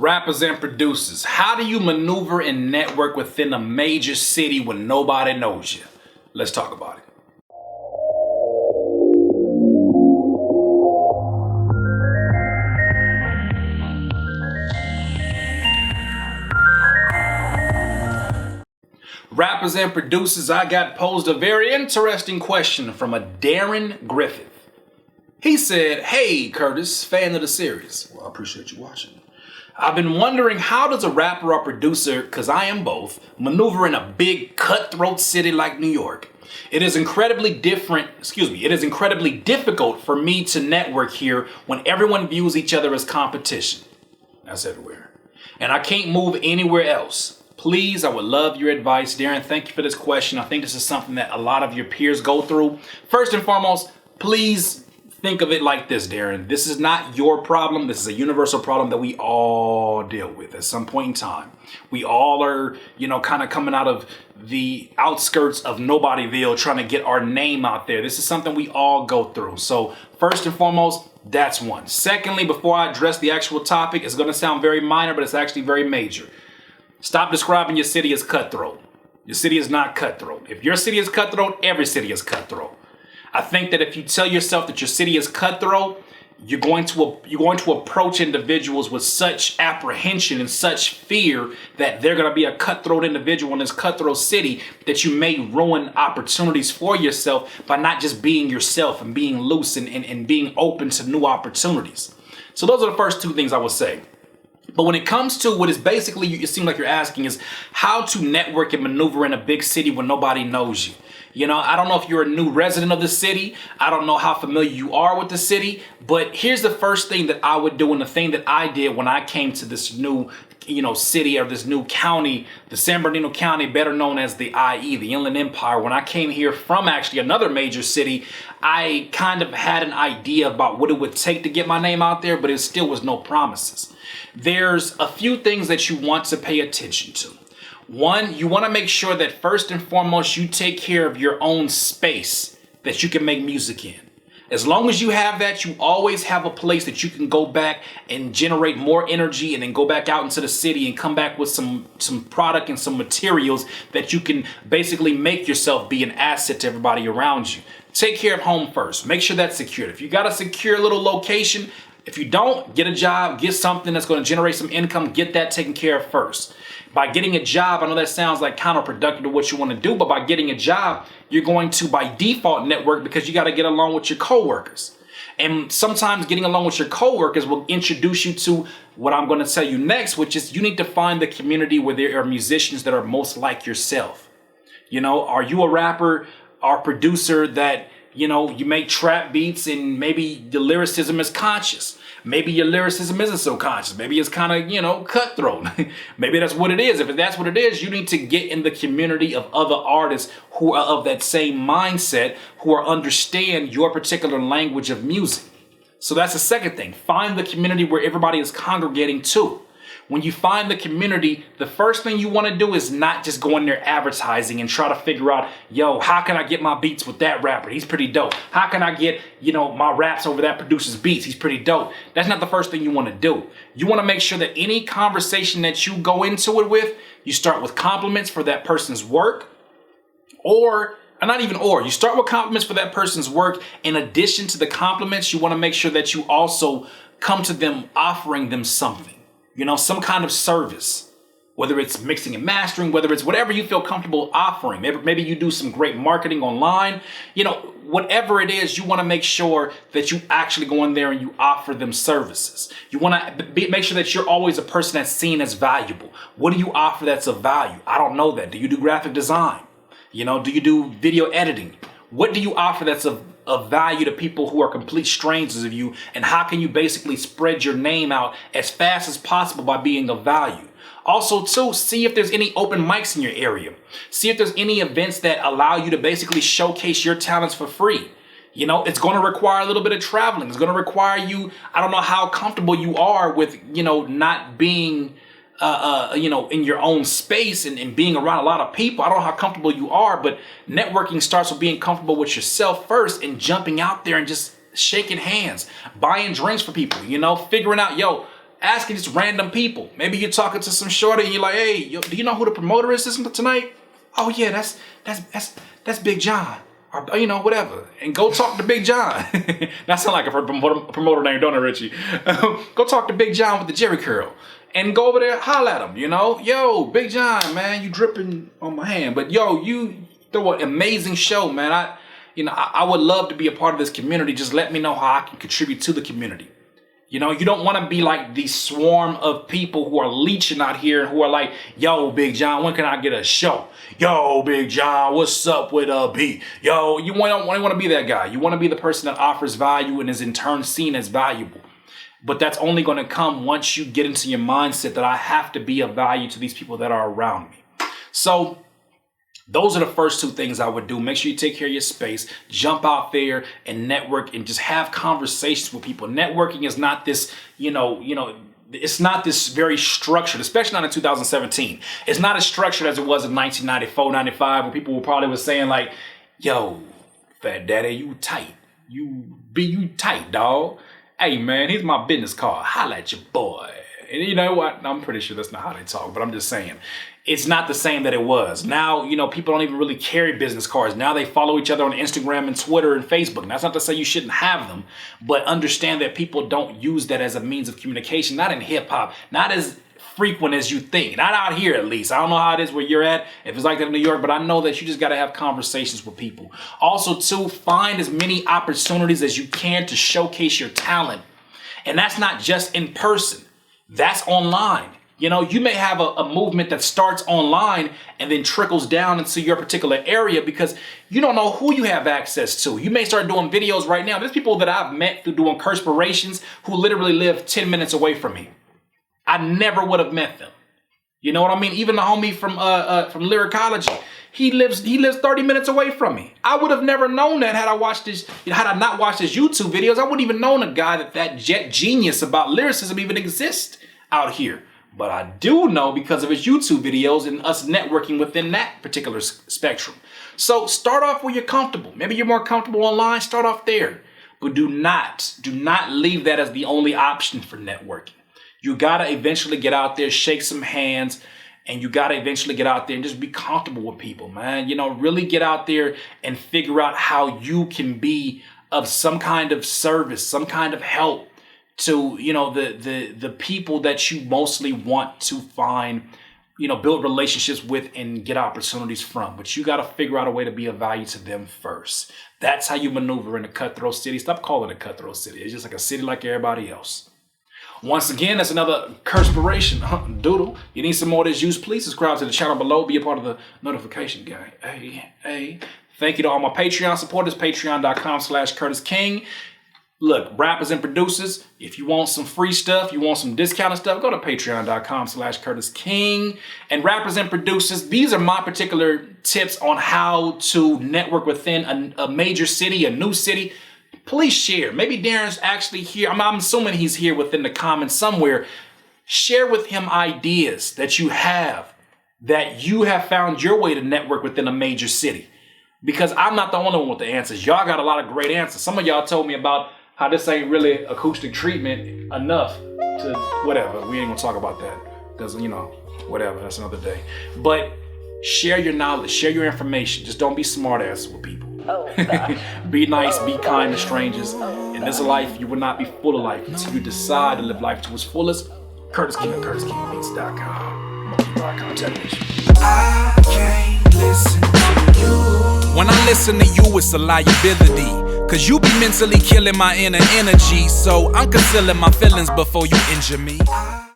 Rappers and producers, how do you maneuver and network within a major city when nobody knows you? Let's talk about it. Rappers and producers, I got posed a very interesting question from a Darren Griffith. He said, "Hey Curtis, fan of the series." Well, I appreciate you watching. "I've been wondering, how does a rapper or producer, because I am both, maneuver in a big cutthroat city like New York? It is incredibly difficult for me to network here when everyone views each other as competition." That's everywhere. "And I can't move anywhere else. Please, I would love your advice." Darren, thank you for this question. I think this is something that a lot of your peers go through. First and foremost, please think of it like this, Darren. This is not your problem. This is a universal problem that we all deal with at some point in time. We all are, kind of coming out of the outskirts of Nobodyville trying to get our name out there. This is something we all go through. So first and foremost, that's one. Secondly, before I address the actual topic, it's going to sound very minor, but it's actually very major. Stop describing your city as cutthroat. Your city is not cutthroat. If your city is cutthroat, every city is cutthroat. I think that if you tell yourself that your city is cutthroat, you're going to approach individuals with such apprehension and such fear that they're going to be a cutthroat individual in this cutthroat city that you may ruin opportunities for yourself by not just being yourself and being loose and being open to new opportunities. So those are the first two things I would say. But when it comes to what is basically, it seems like you're asking, is how to network and maneuver in a big city when nobody knows you. I don't know if you're a new resident of the city. I don't know how familiar you are with the city. But here's the first thing that I would do, and the thing that I did when I came to this new city, or this new county, the San Bernardino County, better known as the IE, the Inland Empire. When I came here from actually another major city, I kind of had an idea about what it would take to get my name out there, but it still was no promises. There's a few things that you want to pay attention to. One, you want to make sure that first and foremost, you take care of your own space that you can make music in. As long as you have that, you always have a place that you can go back and generate more energy and then go back out into the city and come back with some product and some materials that you can basically make yourself be an asset to everybody around you. Take care of home first. Make sure that's secured. If you got a secure little location, if you don't, get a job, get something that's going to generate some income, get that taken care of first. By getting a job, I know that sounds like counterproductive to what you want to do, but by getting a job, you're going to by default network because you got to get along with your coworkers. And sometimes getting along with your coworkers will introduce you to what I'm going to tell you next, which is you need to find the community where there are musicians that are most like yourself. Are you a rapper or producer that you make trap beats and maybe the lyricism is conscious? Maybe your lyricism isn't so conscious. Maybe it's kind of, cutthroat. Maybe that's what it is. If that's what it is, you need to get in the community of other artists who are of that same mindset, who understand your particular language of music. So that's the second thing. Find the community where everybody is congregating to. When you find the community, the first thing you want to do is not just go in there advertising and try to figure out, how can I get my beats with that rapper? He's pretty dope. How can I get, my raps over that producer's beats? He's pretty dope. That's not the first thing you want to do. You want to make sure that any conversation that you go into it with, you start with compliments for that person's work, you start with compliments for that person's work. In addition to the compliments, you want to make sure that you also come to them offering them something. Some kind of service, whether it's mixing and mastering, whether it's whatever you feel comfortable offering. Maybe you do some great marketing online. Whatever it is, you want to make sure that you actually go in there and you offer them services. You want to make sure that you're always a person that's seen as valuable. What do you offer that's of value? I don't know that. Do you do graphic design? Do you do video editing? What do you offer that's of value to people who are complete strangers of you? And how can you basically spread your name out as fast as possible by being of value? Also, too, see if there's any open mics in your area. See if there's any events that allow you to basically showcase your talents for free. It's going to require a little bit of traveling. It's going to require you, I don't know how comfortable you are with, not being in your own space and being around a lot of people. I don't know how comfortable you are, but networking starts with being comfortable with yourself first and jumping out there and just shaking hands, buying drinks for people, figuring out, asking just random people. Maybe you're talking to some shorty and you're like, hey, do you know who the promoter is tonight? Oh yeah, that's Big John. Or, you know, whatever. And go talk to Big John. That sounds like a promoter named Donna Richie. Go talk to Big John with the Jerry curl. And go over there, holler at him, you know. Yo, Big John, man, you dripping on my hand. But yo, you throw an amazing show, man. I would love to be a part of this community. Just let me know how I can contribute to the community. You know, you don't want to be like the swarm of people who are leeching out here and who are like, yo, Big John, when can I get a show? Yo, Big John, what's up with B? Yo, you don't want to be that guy. You want to be the person that offers value and is in turn seen as valuable. But that's only going to come once you get into your mindset that I have to be of value to these people that are around me. So those are the first two things I would do. Make sure you take care of your space, jump out there and network and just have conversations with people. Networking is not this, it's not this very structured, especially not in 2017. It's not as structured as it was in 1994, 95, when people probably was saying like, yo, Fat Daddy, you tight. You tight, dog. Hey, man, here's my business card. Holla at your boy. And you know what? I'm pretty sure that's not how they talk, but I'm just saying. It's not the same that it was. Now, people don't even really carry business cards. Now they follow each other on Instagram and Twitter and Facebook. And that's not to say you shouldn't have them, but understand that people don't use that as a means of communication. Not in hip hop, not as frequent as you think. Not out here, at least. I don't know how it is where you're at, if it's like that in New York, but I know that you just got to have conversations with people. Also, too, find as many opportunities as you can to showcase your talent. And that's not just in person. That's online. You may have a movement that starts online and then trickles down into your particular area because you don't know who you have access to. You may start doing videos right now. There's people that I've met through doing Curtspirations who literally live 10 minutes away from me. I never would have met them. You know what I mean? Even the homie from Lyricology, he lives 30 minutes away from me. I would have never known that had I not watched his YouTube videos. I wouldn't even known a guy that jet genius about lyricism even exists out here. But I do know because of his YouTube videos and us networking within that particular spectrum. So start off where you're comfortable. Maybe you're more comfortable online, start off there. But do not leave that as the only option for networking. You got to eventually get out there, shake some hands, and you got to eventually get out there and just be comfortable with people, man. Really get out there and figure out how you can be of some kind of service, some kind of help to, the people that you mostly want to find, build relationships with and get opportunities from. But you got to figure out a way to be of value to them first. That's how you maneuver in a cutthroat city. Stop calling it a cutthroat city. It's just like a city like everybody else. Once again, that's another Curtspiration doodle. You need some more of this juice, please subscribe to the channel below. Be a part of the notification gang. Hey. Thank you to all my Patreon supporters. Patreon.com/CurtisKing. Look, rappers and producers, if you want some free stuff, you want some discounted stuff, go to patreon.com/CurtisKing. And rappers and producers, these are my particular tips on how to network within a major city, a new city. Please share. Maybe Darren's actually here. I'm assuming he's here within the comments somewhere. Share with him ideas that you have found your way to network within a major city. Because I'm not the only one with the answers. Y'all got a lot of great answers. Some of y'all told me about how this ain't really acoustic treatment enough to whatever. We ain't gonna talk about that because, whatever, that's another day. But share your knowledge, share your information. Just don't be smart asses with people. Be nice, be kind to strangers. In this life, you will not be full of life until you decide to live life to its fullest. Curtis King at CurtisKingBeats.com. I'm gonna keep eye contact with you. I can't listen to you. When I listen to you, it's a liability. Cause you be mentally killing my inner energy. So I'm concealing my feelings before you injure me.